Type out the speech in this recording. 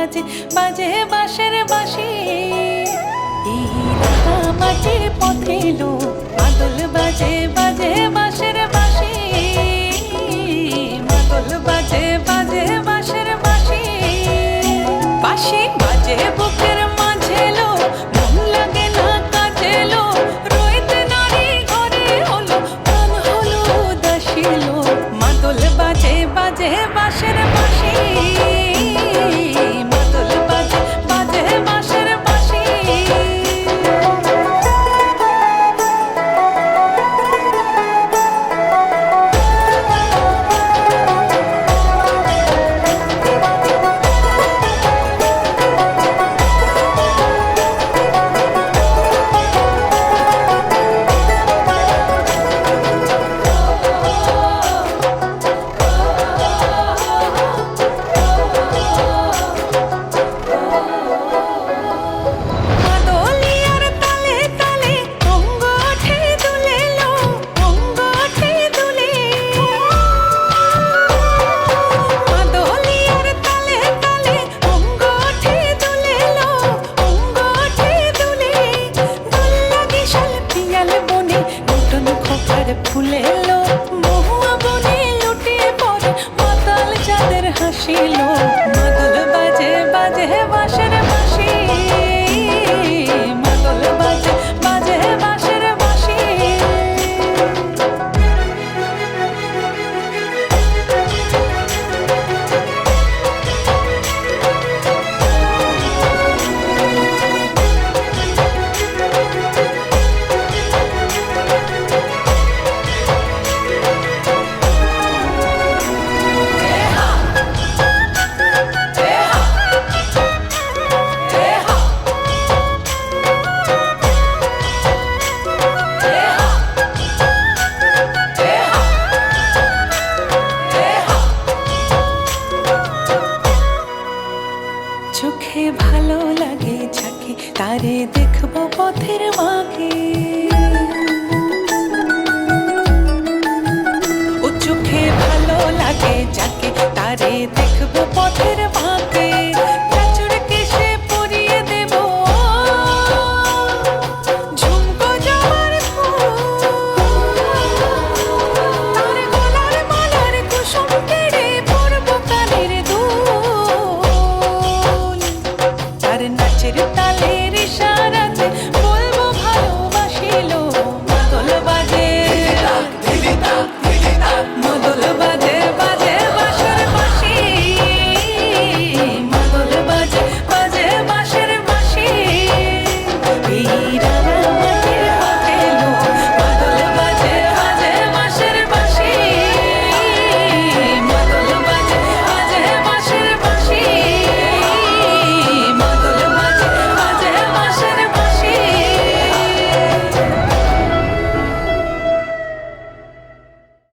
বাজে বাজে বাঁশের বাঁশি। এই রাঙা মাটির পথে এলো মাদল বাজে বাজে বাঁশের বাঁশি। মাদল বাজে বাজে বাঁশের বাঁশি। বাঁশি বাজে বুকের মাঝে এলো, মন লাগে না কাজে এলো। রইতে নারী ঘরে হলো, প্রাণ হলো উদাসী এলো। মাদল বাজে বাজে বাঁশের বাঁশি। মাদল বাজে বাজে বাঁশের বাঁশি। ফুলে এলো মহুয়া বনে লুটিয়ে পড়ে মাতাল চাঁদের হাসিল। মাদল বাজে বাজে বাঁশের বাঁশি। মাদল বাজে বাজে বাঁশের বাঁশি। চোখে ভালো লাগে যাকে তারে দেখবো পথের বাঁকে। ও চোখে ভালো লাগে যাকে তারে দেখবো পথের